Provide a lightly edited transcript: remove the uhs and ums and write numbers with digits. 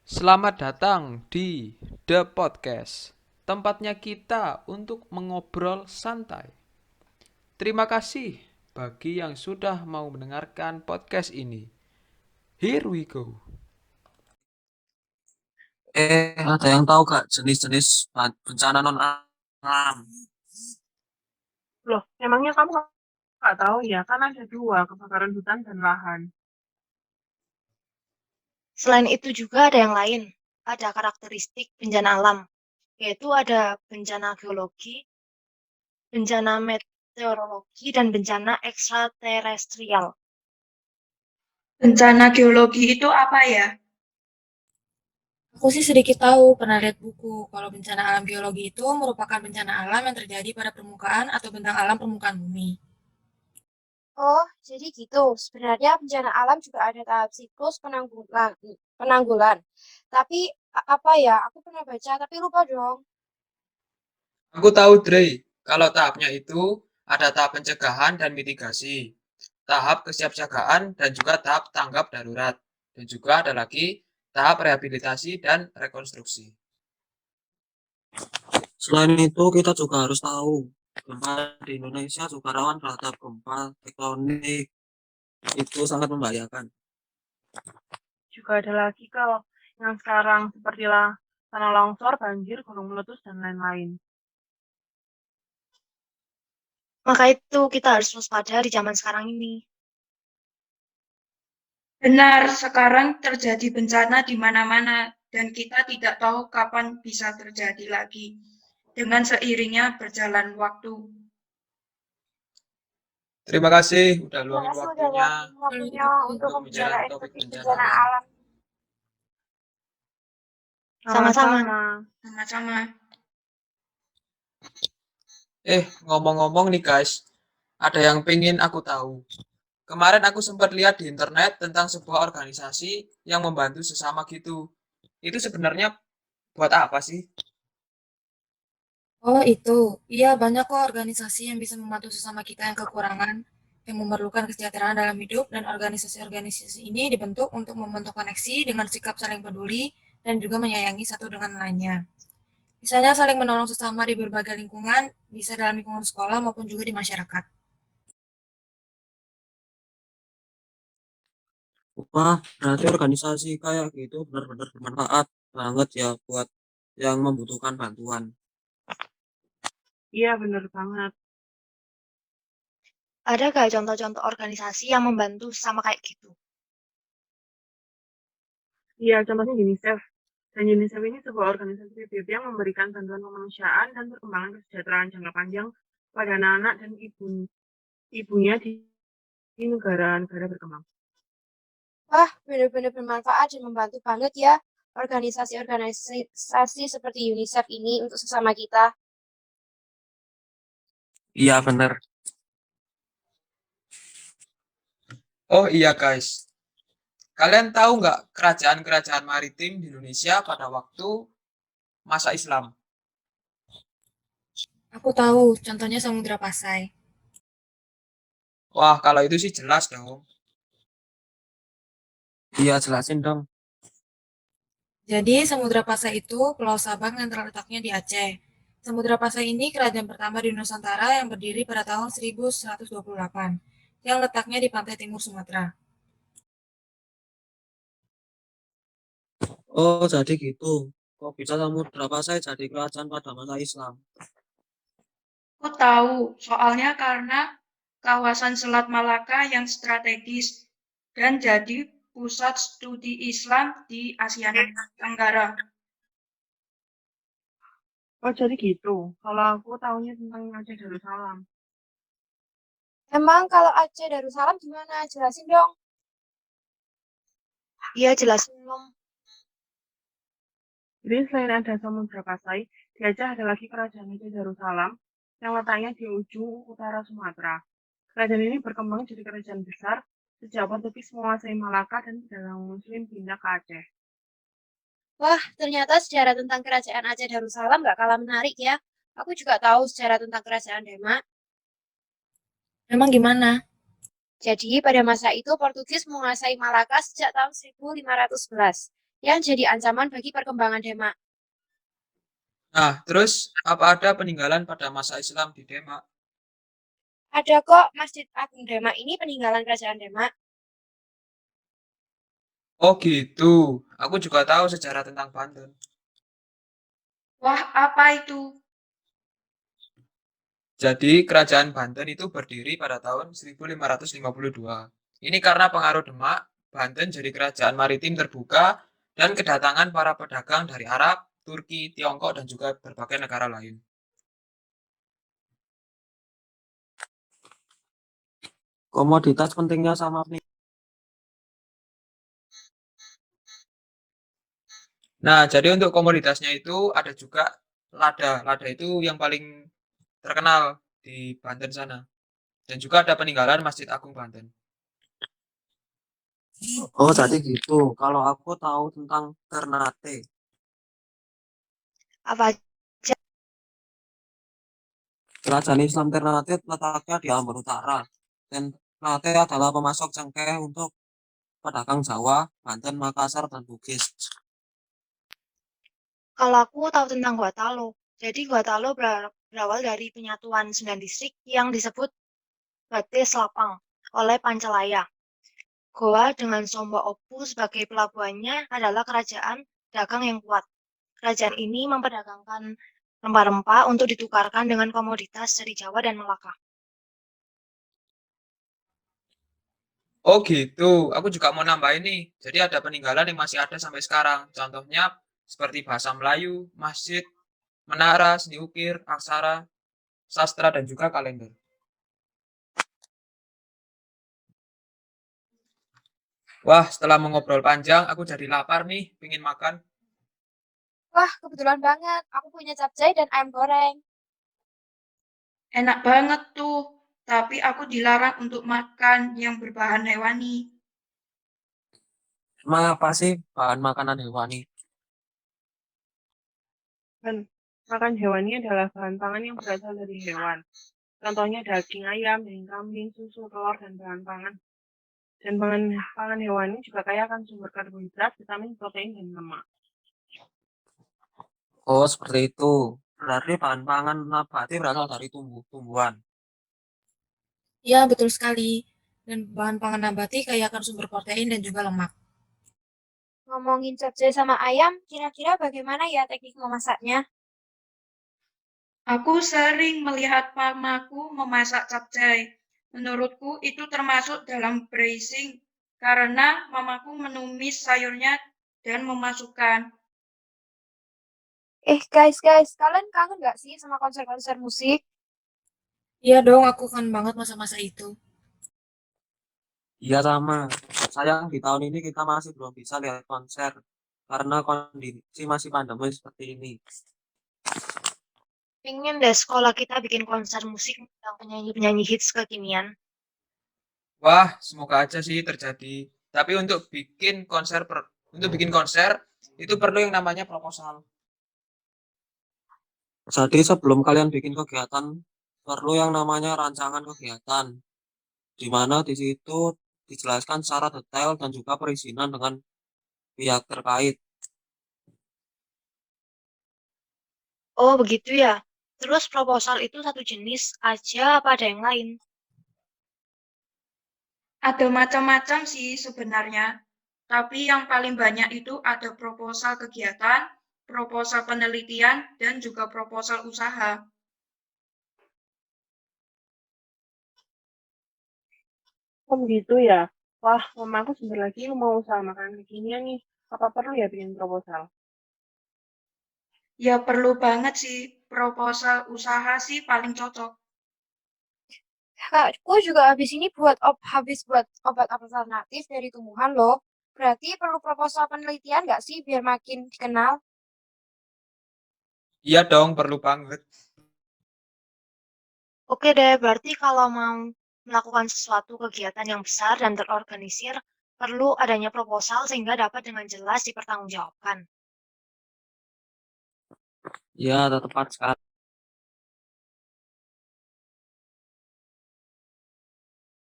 Selamat datang di The Podcast, tempatnya kita untuk mengobrol santai. Terima kasih bagi yang sudah mau mendengarkan podcast ini. Here we go. Ada yang tahu Kak jenis-jenis bencana non alam? Loh, emangnya kamu nggak tahu ya? Kan ada dua, kebakaran hutan dan lahan. Selain itu juga ada yang lain. Ada karakteristik bencana alam, yaitu ada bencana geologi, bencana meteorologi, dan bencana ekstraterestrial. Bencana geologi itu apa ya? Aku sih sedikit tahu, pernah lihat buku. Kalau bencana alam geologi itu merupakan bencana alam yang terjadi pada permukaan atau bentang alam permukaan bumi. Oh, jadi gitu. Sebenarnya bencana alam juga ada tahap siklus penanggulan. Tapi apa ya? Aku pernah baca tapi lupa dong. Aku tahu Dre, kalau tahapnya itu ada tahap pencegahan dan mitigasi, tahap kesiapsiagaan dan juga tahap tanggap darurat. Dan juga ada lagi tahap rehabilitasi dan rekonstruksi. Selain itu, kita juga harus tahu gempa di Indonesia juga rawan terhadap gempa tektonik. Itu sangat membahayakan. Juga ada lagi kalau yang sekarang seperti tanah longsor, banjir, gunung meletus, dan lain-lain. Maka itu kita harus waspada di zaman sekarang ini. Benar, sekarang terjadi bencana di mana-mana dan kita tidak tahu kapan bisa terjadi lagi dengan seiringnya berjalan waktu. Terima kasih udah Terima luangin kasih udah waktunya luangin waktunya untuk untuk membicarakan membicarakan topik topik bencana bencana alam. alam. Sama-sama. Sama-sama. Sama-sama. Ngomong-ngomong nih guys, ada yang pengen aku tahu. Kemarin aku sempat lihat di internet tentang sebuah organisasi yang membantu sesama gitu. Itu sebenarnya buat apa sih? Oh itu, iya banyak kok organisasi yang bisa membantu sesama kita yang kekurangan, yang memerlukan kesejahteraan dalam hidup, dan organisasi-organisasi ini dibentuk untuk membentuk koneksi dengan sikap saling peduli dan juga menyayangi satu dengan lainnya. Misalnya saling menolong sesama di berbagai lingkungan, bisa dalam lingkungan sekolah maupun juga di masyarakat. Wah, berarti organisasi kayak gitu benar-benar bermanfaat banget ya buat yang membutuhkan bantuan. Iya, bener banget. Ada gak contoh-contoh organisasi yang membantu sama kayak gitu? Iya, contohnya UNICEF. Dan UNICEF ini sebuah organisasi PBB yang memberikan bantuan kemanusiaan dan perkembangan kesejahteraan jangka panjang pada anak-anak dan ibunya di negara-negara berkembang. Wah, benar-benar bermanfaat dan membantu banget ya organisasi-organisasi seperti UNICEF ini untuk sesama kita. Iya benar. Oh iya guys, kalian tahu nggak kerajaan-kerajaan maritim di Indonesia pada waktu masa Islam? Aku tahu, contohnya Samudra Pasai. Wah, kalau itu sih jelas dong. Iya, jelasin dong. Jadi, Samudra Pasai itu pulau Sabang yang terletaknya di Aceh. Samudra Pasai ini kerajaan pertama di Nusantara yang berdiri pada tahun 1128, yang letaknya di pantai timur Sumatera. Oh, jadi gitu. Kok bisa Samudra Pasai jadi kerajaan pada masa Islam? Aku tahu, soalnya karena kawasan Selat Malaka yang strategis dan jadi pusat studi Islam di Asia Tenggara. Oh, jadi gitu. Kalau aku tahunya tentang Aceh Darussalam. Emang kalau Aceh Darussalam gimana? Jelasin dong. Iya, jelasin dong. Jadi selain ada Samudra Pasai, di Aceh ada lagi Kerajaan Aceh Darussalam yang letaknya di ujung utara Sumatera. Kerajaan ini berkembang jadi kerajaan besar sejak Portugis menguasai Malaka dan pedagang Muslim pindah ke Aceh. Wah, ternyata sejarah tentang Kerajaan Aceh Darussalam gak kalah menarik ya. Aku juga tahu sejarah tentang Kerajaan Demak. Memang gimana? Jadi, pada masa itu Portugis menguasai Malaka sejak tahun 1511. yang jadi ancaman bagi perkembangan Demak. Nah, terus apa ada peninggalan pada masa Islam di Demak? Ada kok Masjid Agung Demak ini peninggalan Kerajaan Demak. Oh gitu, aku juga tahu sejarah tentang Banten. Wah, apa itu? Jadi, Kerajaan Banten itu berdiri pada tahun 1552. Ini karena pengaruh Demak, Banten jadi kerajaan maritim terbuka dan kedatangan para pedagang dari Arab, Turki, Tiongkok, dan juga berbagai negara lain. Komoditas pentingnya sama nih. Nah, jadi untuk komoditasnya itu ada juga lada. Lada itu yang paling terkenal di Banten sana. Dan juga ada peninggalan Masjid Agung Banten. Oh, jadi gitu. Kalau aku tahu tentang Ternate. Apa aja? Kerajaan Islam Ternate letaknya di Ambon Utara. Dan Ternate adalah pemasok cengkeh untuk pedagang Jawa, Banten, Makassar, dan Bugis. Kalau aku tahu tentang Gotalo. Jadi Gotalo berawal dari penyatuan 9 distrik yang disebut Bate Selapang oleh Pancalaya. Goa dengan Somba Opu sebagai pelabuhannya adalah kerajaan dagang yang kuat. Kerajaan ini memperdagangkan rempah-rempah untuk ditukarkan dengan komoditas dari Jawa dan Melaka. Oh gitu, aku juga mau nambahin nih. Jadi ada peninggalan yang masih ada sampai sekarang. Contohnya seperti bahasa Melayu, masjid, menara, seni ukir, aksara, sastra, dan juga kalender. Wah, setelah mengobrol panjang, aku jadi lapar nih, pingin makan. Wah, kebetulan banget. Aku punya capcay dan ayam goreng. Enak banget tuh, tapi aku dilarang untuk makan yang berbahan hewani. Emang apa sih bahan makanan hewani? Dan makan hewani adalah bahan pangan yang berasal dari hewan. Contohnya daging ayam, daging kambing, susu, telur, dan bahan pangan. Dan pangan hewani juga kaya akan sumber karbohidrat, vitamin, protein, dan lemak. Oh, seperti itu. Berarti bahan pangan nabati berasal dari tumbuh-tumbuhan. Ya, betul sekali. Dan bahan pangan nabati kaya akan sumber protein dan juga lemak. Ngomongin capcay sama ayam, kira-kira bagaimana ya teknik memasaknya? Aku sering melihat mamaku memasak capcay. Menurutku itu termasuk dalam braising karena mamaku menumis sayurnya dan memasukkan. Guys, kalian kangen gak sih sama konser-konser musik? Iya dong, aku kan banget masa-masa itu. Iya sama. Sayang di tahun ini kita masih belum bisa lihat konser karena kondisi masih pandemi seperti ini. Pengen deh sekolah kita bikin konser musik tentang penyanyi-penyanyi hits kekinian. Wah, semoga aja sih terjadi. Tapi untuk bikin konser itu perlu yang namanya proposal. Jadi sebelum kalian bikin kegiatan, perlu yang namanya rancangan kegiatan, di mana di situ dijelaskan secara detail dan juga perizinan dengan pihak terkait. Oh, begitu ya. Terus proposal itu satu jenis aja apa ada yang lain? Ada macam-macam sih sebenarnya, tapi yang paling banyak itu ada proposal kegiatan, proposal penelitian, dan juga proposal usaha. Oh gitu ya? Wah, mamaku sebentar lagi mau usaha makanan kekinian nih. Apa perlu ya bikin proposal? Ya perlu banget sih, proposal usaha sih paling cocok. Kakakku juga habis buat obat alternatif dari tumbuhan loh. Berarti perlu proposal penelitian nggak sih biar makin dikenal? Iya dong, perlu banget. Oke deh, berarti kalau mau melakukan sesuatu kegiatan yang besar dan terorganisir, perlu adanya proposal sehingga dapat dengan jelas dipertanggungjawabkan. Ya, tepat sekali.